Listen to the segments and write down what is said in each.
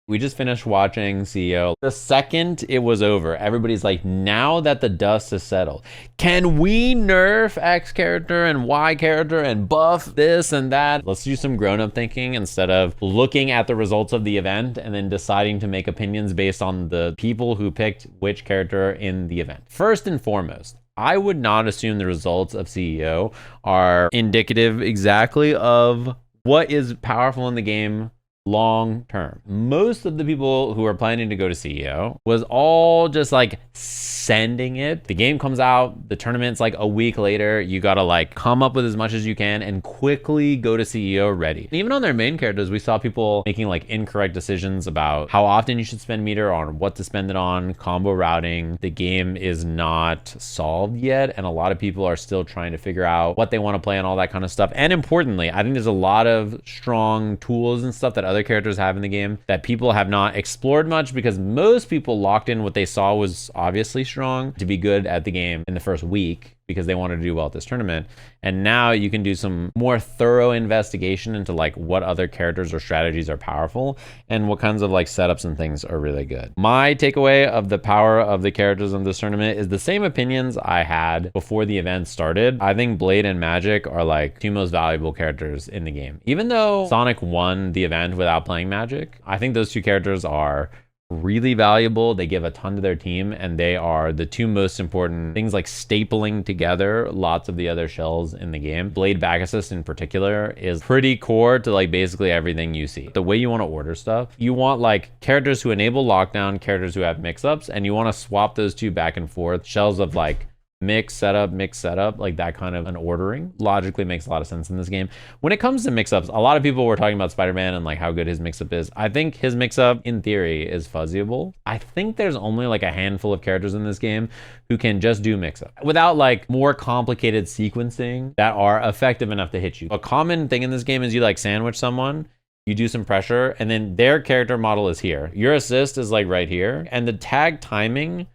We just finished watching CEO. The second it was over, everybody's like, now that the dust has settled, can we nerf X character and Y character and buff this and that? Let's do some grown-up thinking instead of looking at the results of the event and then deciding to make opinions based on the people who picked which character in the event. First and foremost, I would not assume the results of CEO are indicative exactly of what is powerful in the game long term. Most of the people who are planning to go to CEO was all just like sending it. The game comes out, the tournament's like a week later, you gotta like come up with as much as you can and quickly go to CEO ready. And even on their main characters, we saw people making like incorrect decisions about how often you should spend meter on what to spend it on, combo routing. The game is not solved yet, and a lot of people are still trying to figure out what they want to play and all that kind of stuff. And importantly, I think there's a lot of strong tools and stuff that other characters have in the game that people have not explored much, because most people locked in what they saw was obviously strong to be good at the game in the first week because they wanted to do well at this tournament. And now you can do some more thorough investigation into like what other characters or strategies are powerful and what kinds of like setups and things are really good. My takeaway of the power of the characters in this tournament is the same opinions I had before the event started. I think Blade and Magic are like two most valuable characters in the game. Even though Sonic won the event without playing Magic, I think those two characters are really valuable. They give a ton to their team, and they are the two most important things, like stapling together lots of the other shells in the game. Blade back assist in particular is pretty core to like basically everything you see. The way you want to order stuff, you want like characters who enable lockdown, characters who have mix-ups, and you want to swap those two back and forth. Shells of like mix setup, like that kind of an ordering logically makes a lot of sense in this game. When it comes to mix-ups, a lot of people were talking about Spider-Man and like how good his mix-up is. I think his mix-up in theory is fuzzyable. I think there's only like a handful of characters in this game who can just do mix-up without like more complicated sequencing that are effective enough to hit you. A common thing in this game is you like sandwich someone, you do some pressure, and then their character model is here. Your assist is like right here, and the tag timing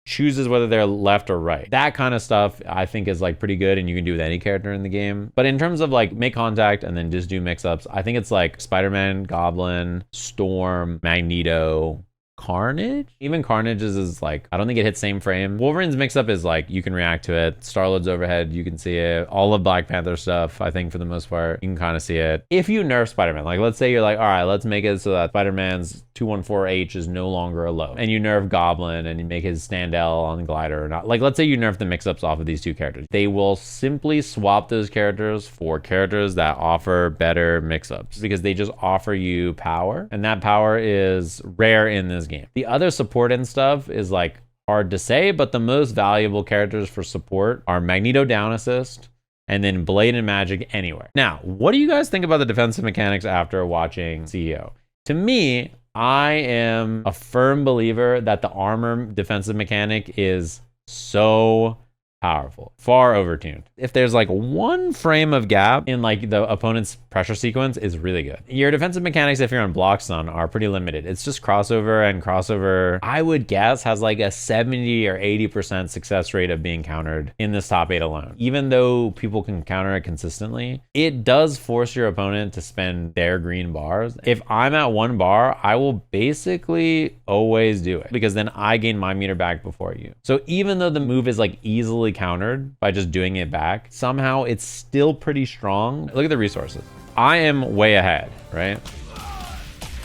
chooses whether they're left or right. That kind of stuff I think is like pretty good, and you can do with any character in the game. But in terms of like make contact and then just do mix-ups, I think it's like Spider-Man, Goblin, Storm, Magneto, Carnage. Even Carnage is like, I don't think it hits same frame. Wolverine's mix-up is like, you can react to it. Star-Lord's overhead, you can see it. All of Black Panther stuff, I think for the most part, you can kind of see it. If you nerf Spider-Man, like let's say you're like, all right, let's make it so that Spider-Man's 214H is no longer a low, and you nerf Goblin and you make his Standell on the glider or not. Like let's say you nerf the mix-ups off of these two characters. They will simply swap those characters for characters that offer better mix-ups because they just offer you power, and that power is rare in this game. The other support and stuff is like hard to say, but the most valuable characters for support are Magneto down assist, and then Blade and Magic anywhere. Now, what do you guys think about the defensive mechanics after watching CEO? To me, I am a firm believer that the armor defensive mechanic is so powerful, far overtuned. If there's like one frame of gap in like the opponent's pressure sequence is really good. Your defensive mechanics, if you're on block stun, are pretty limited. It's just crossover, and crossover, I would guess, has like a 70 or 80% success rate of being countered in this top 8 alone. Even though people can counter it consistently, it does force your opponent to spend their green bars. If I'm at 1 bar, I will basically always do it because then I gain my meter back before you. So even though the move is like easily countered by just doing it back, somehow it's still pretty strong. Look at the resources. I am way ahead, right?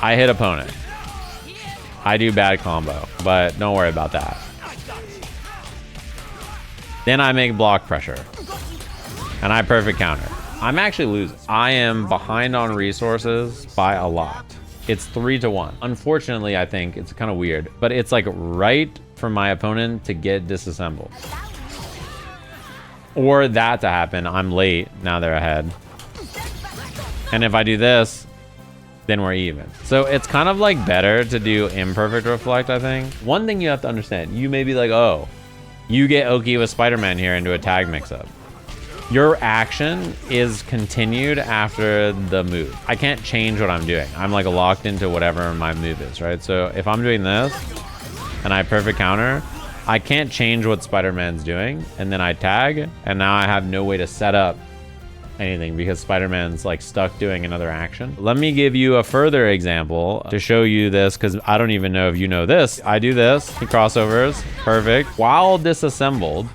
I hit opponent. I do bad combo, but don't worry about that. Then I make block pressure, and I perfect counter. I'm actually losing. I am behind on resources by a lot. It's 3-1. Unfortunately, I think it's kind of weird, but it's like right for my opponent to get disassembled. Or that to happen, I'm late, now they're ahead. And if I do this, then we're even. So it's kind of like better to do imperfect reflect, I think. One thing you have to understand, you may be like, oh, you get Oki with Spider-Man here into a tag mix-up. Your action is continued after the move. I can't change what I'm doing. I'm like locked into whatever my move is, right? So if I'm doing this and I perfect counter, I can't change what Spider-Man's doing, and then I tag, and now I have no way to set up anything because Spider-Man's like stuck doing another action. Let me give you a further example to show you this, because I don't even know if you know this. I do this, he crossovers, perfect. While disassembled,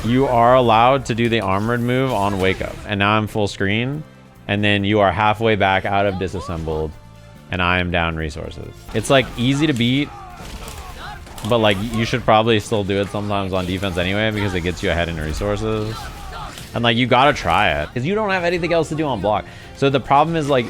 you are allowed to do the armored move on wake up. And now I'm full screen, and then you are halfway back out of disassembled, and I am down resources. It's like easy to beat, but like you should probably still do it sometimes on defense anyway, because it gets you ahead in resources. And like you gotta try it because you don't have anything else to do on block. So the problem is like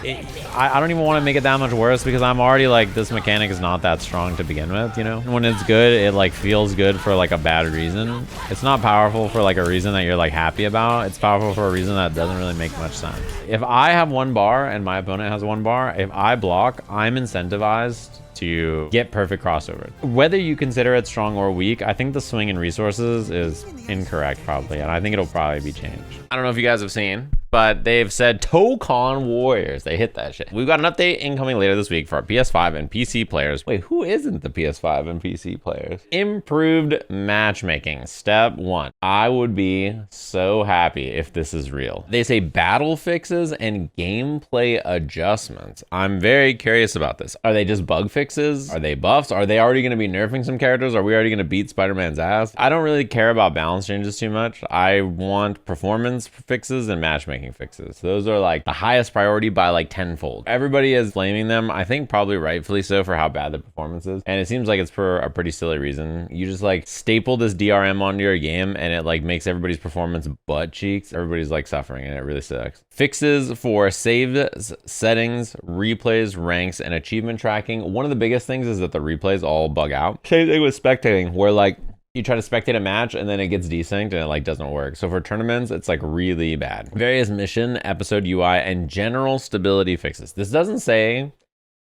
I don't even want to make it that much worse, because I'm already like, this mechanic is not that strong to begin with, you know. When it's good, it like feels good for like a bad reason. It's not powerful for like a reason that you're like happy about. It's powerful for a reason that doesn't really make much sense. If I have 1 bar and my opponent has 1 bar, if I block, I'm incentivized to get perfect crossover. Whether you consider it strong or weak, I think the swing in resources is incorrect probably, and I think it'll probably be changed. I don't know if you guys have seen, but they've said Tokon Warriors. They hit that shit. We've got an update incoming later this week for our PS5 and PC players. Wait, who isn't the PS5 and PC players? Improved matchmaking. Step 1. I would be so happy if this is real. They say battle fixes and gameplay adjustments. I'm very curious about this. Are they just bug fixes? Are they buffs? Are they already going to be nerfing some characters? Are we already going to beat Spider-Man's ass? I don't really care about balance changes too much. I want performance fixes and matchmaking fixes. Those are like the highest priority by like tenfold. Everybody is blaming them, I think probably rightfully so, for how bad the performance is. And it seems like it's for a pretty silly reason. You just like staple this DRM onto your game and it like makes everybody's performance butt cheeks. Everybody's like suffering and it really sucks. Fixes for saved settings, replays, ranks, and achievement tracking. One of the biggest things is that the replays all bug out. Same thing with spectating, where like you try to spectate a match and then it gets desynced and it like doesn't work. So for tournaments, it's like really bad. Various mission, episode UI, and general stability fixes. This doesn't say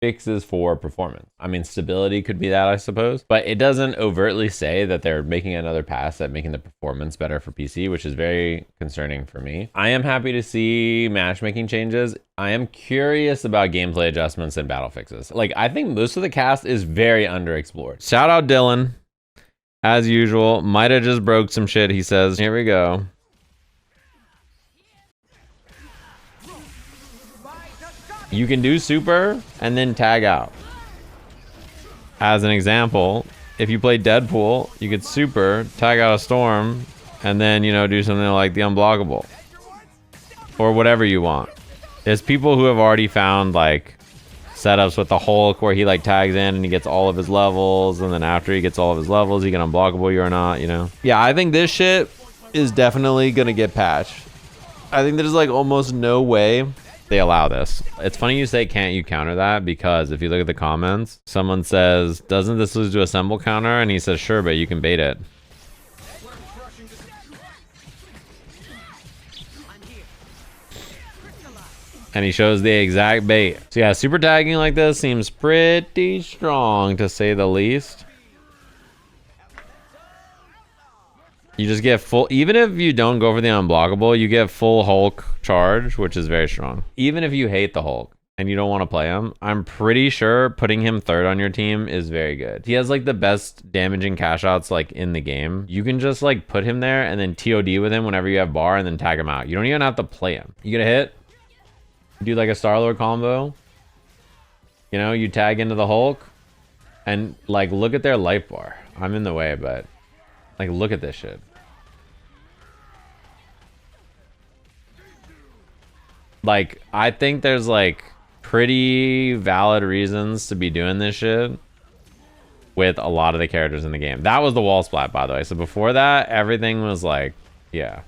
fixes for performance. I mean, stability could be that, I suppose, but it doesn't overtly say that they're making another pass at making the performance better for PC, which is very concerning for me. I am happy to see matchmaking changes. I am curious about gameplay adjustments and battle fixes. Like, I think most of the cast is very underexplored. Shout out Dylan. As usual, might have just broke some shit, he says. Here we go. You can do super and then tag out. As an example, if you play Deadpool, you could super, tag out a storm, and then, you know, do something like the unblockable. Or whatever you want. There's people who have already found, like, setups with the Hulk where he like tags in and he gets all of his levels, and then after he gets all of his levels he can unblockable you or not, you know. Yeah, I think this shit is definitely gonna get patched. I think there's like almost no way they allow this. It's funny you say can't you counter that, because if you look at the comments, someone says, doesn't this lose to assemble counter? And he says, sure, but you can bait it. And he shows the exact bait. So yeah, super tagging like this seems pretty strong, to say the least. You just get full, even if you don't go for the unblockable, you get full Hulk charge, which is very strong. Even if you hate the Hulk and you don't want to play him, I'm pretty sure putting him third on your team is very good. He has like the best damaging cash outs like in the game. You can just like put him there and then TOD with him whenever you have bar and then tag him out. You don't even have to play him. You get a hit, do like a Star-Lord combo, you know, you tag into the Hulk, and like look at their life bar. I'm in the way, but like look at this shit. Like, I think there's like pretty valid reasons to be doing this shit with a lot of the characters in the game. That was the wall splat, by the way. So before that, everything was like, yeah.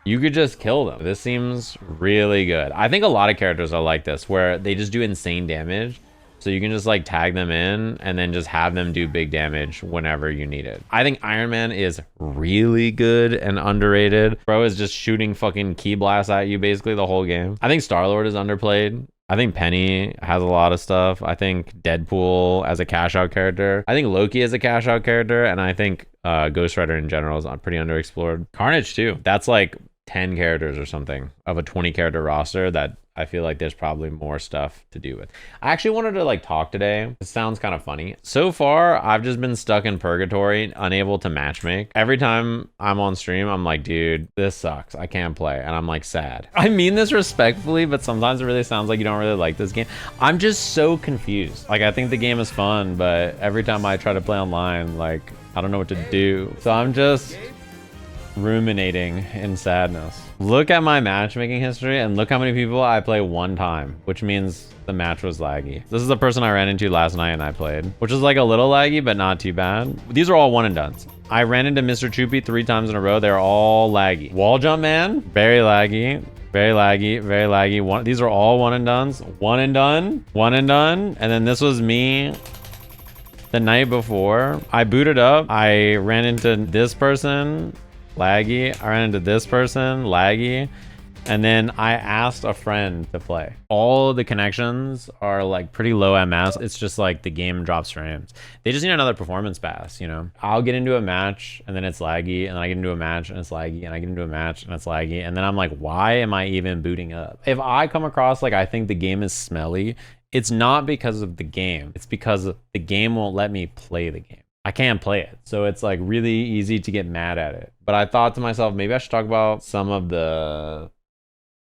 You could just kill them. This seems really good. I think a lot of characters are like this, where they just do insane damage. So you can just like tag them in and then just have them do big damage whenever you need it. I think Iron Man is really good and underrated. Bro is just shooting fucking key blasts at you basically the whole game. I think Star-Lord is underplayed. I think Penny has a lot of stuff. I think Deadpool as a cash out character. I think Loki as a cash out character. And I think Ghost Rider in general is pretty underexplored. Carnage too. That's like 10 characters or something of a 20 character roster that I feel like there's probably more stuff to do with. I actually wanted to like talk today. It sounds kind of funny. So far, I've just been stuck in purgatory, unable to matchmake. Every time I'm on stream, I'm like, dude, this sucks. I can't play. And I'm like sad. I mean this respectfully, but sometimes it really sounds like you don't really like this game. I'm just so confused. Like, I think the game is fun, but every time I try to play online, like, I don't know what to do. So I'm just ruminating in sadness. Look at my matchmaking history and look how many people I play one time, which means the match was laggy. This is the person I ran into last night and I played, which is like a little laggy, but not too bad. These are all one and dones. I ran into Mr. Choopy 3 times in a row. They're all laggy. Wall jump man, very laggy. Very laggy, very laggy. These are all one and dones. One and done, one and done. And then this was me the night before. I booted up. I ran into this person, laggy. I ran into this person, laggy. And then I asked a friend to play. All the connections are like pretty low MS. It's just like the game drops frames. They just need another performance pass, you know? I'll get into a match and then it's laggy, and then I get into a match and it's laggy, and I get into a match and it's laggy. And then I'm like, why am I even booting up? If I come across like I think the game is smelly, it's not because of the game. It's because the game won't let me play the game. I can't play it. So it's like really easy to get mad at it. But I thought to myself, maybe I should talk about some of the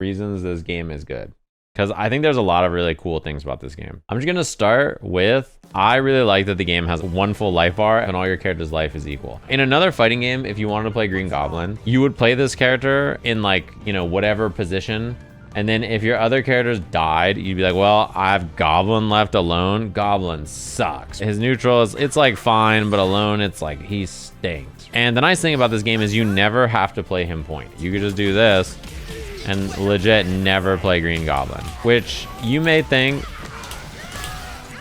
reasons this game is good, because I think there's a lot of really cool things about this game. I'm just gonna start with, I really like that the game has one full life bar and all your character's life is equal. In another fighting game, if you wanted to play Green Goblin, you would play this character in like, you know, whatever position. And then if your other characters died, you'd be like, well, I have Goblin left alone. Goblin sucks. His neutral is, it's like fine, but alone, it's like he stinks. And the nice thing about this game is you never have to play him point. You could just do this and legit never play Green Goblin, which you may think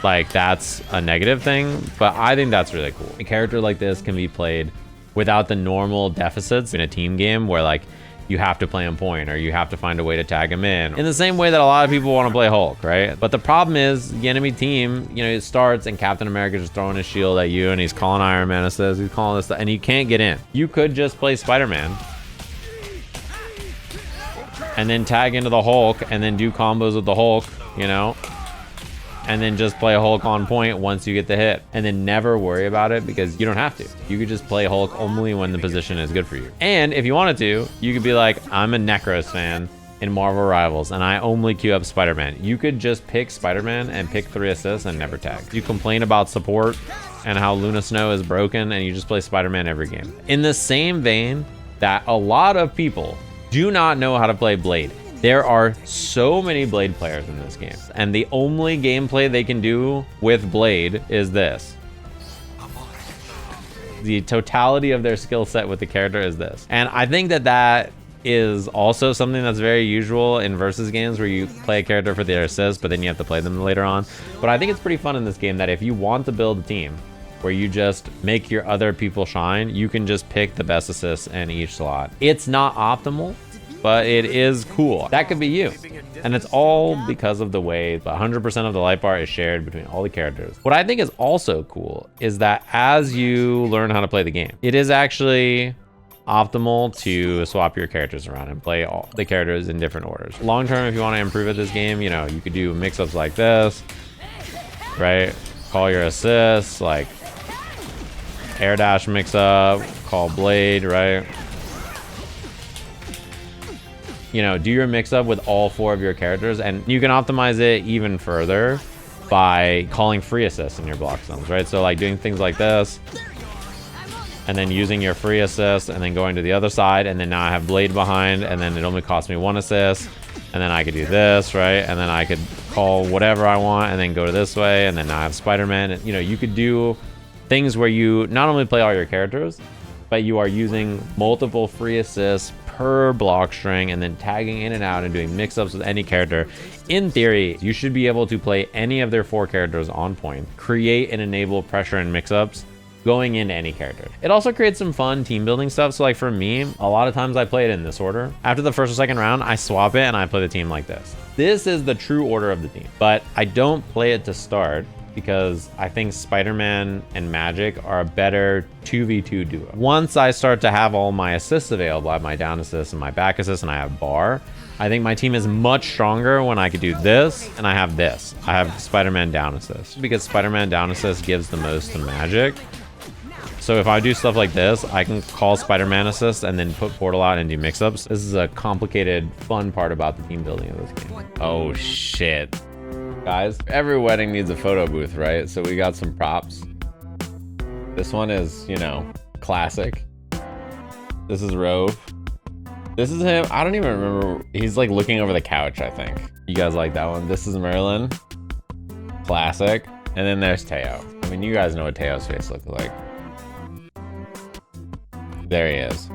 like that's a negative thing, but I think that's really cool. A character like this can be played without the normal deficits in a team game where like you have to play him point or you have to find a way to tag him in the same way that a lot of people want to play Hulk, right? But the problem is the enemy team, you know, it starts and Captain America just throwing his shield at you and he's calling Iron Man assists, he's calling this stuff, and you can't get in. You could just play Spider-Man and then tag into the Hulk and then do combos with the Hulk, you know, and then just play Hulk on point once you get the hit, and then never worry about it because you don't have to. You could just play Hulk only when the position is good for you. And if you wanted to, you could be like, I'm a Necros fan in Marvel Rivals and I only queue up Spider-Man. You could just pick Spider-Man and pick 3 assists and never tag. You complain about support and how Luna Snow is broken and you just play Spider-Man every game. In the same vein that a lot of people do not know how to play Blade. There are so many Blade players in this game, and the only gameplay they can do with Blade is this. The totality of their skill set with the character is this. And I think that that is also something that's very usual in versus games where you play a character for their assists, but then you have to play them later on. But I think it's pretty fun in this game that if you want to build a team where you just make your other people shine, you can just pick the best assists in each slot. It's not optimal, but it is cool. That could be you. And it's all because of the way 100% of the life bar is shared between all the characters. What I think is also cool is that as you learn how to play the game, it is actually optimal to swap your characters around and play all the characters in different orders. Long term, if you want to improve at this game, you know, you could do mix-ups like this, right? Call your assists, like air dash mix up, call Blade, right? You know, do your mix up with all 4 of your characters, and you can optimize it even further by calling free assists in your block zones, right? So like doing things like this, and then using your free assist, and then going to the other side, and then now I have Blade behind, and then it only costs me 1 assist, and then I could do this, right? And then I could call whatever I want, and then go this way, and then now I have Spider-Man. And, you know, you could do things where you not only play all your characters, but you are using multiple free assists per block string and then tagging in and out and doing mix-ups with any character. In theory, you should be able to play any of their 4 characters on point, create and enable pressure and mix-ups going into any character. It also creates some fun team building stuff. So like for me, a lot of times I play it in this order. After the first or second round, I swap it and I play the team like this. This is the true order of the team, but I don't play it to start because I think Spider-Man and Magic are a better 2v2 duo. Once I start to have all my assists available, I have my down assist and my back assist and I have bar, I think my team is much stronger when I could do this, and I have this. I have Spider-Man down assist, because Spider-Man down assist gives the most to Magic. So if I do stuff like this, I can call Spider-Man assist and then put Portal out and do mix-ups. This is a complicated, fun part about the team building of this game. Oh shit. Guys, every wedding needs a photo booth, right? So we got some props. This one is, you know, classic. This is Rove. This is him. I don't even remember. He's like looking over the couch, I think. You guys like that one? This is Merlin. Classic. And then there's Teo. I mean, you guys know what Teo's face looks like. There he is.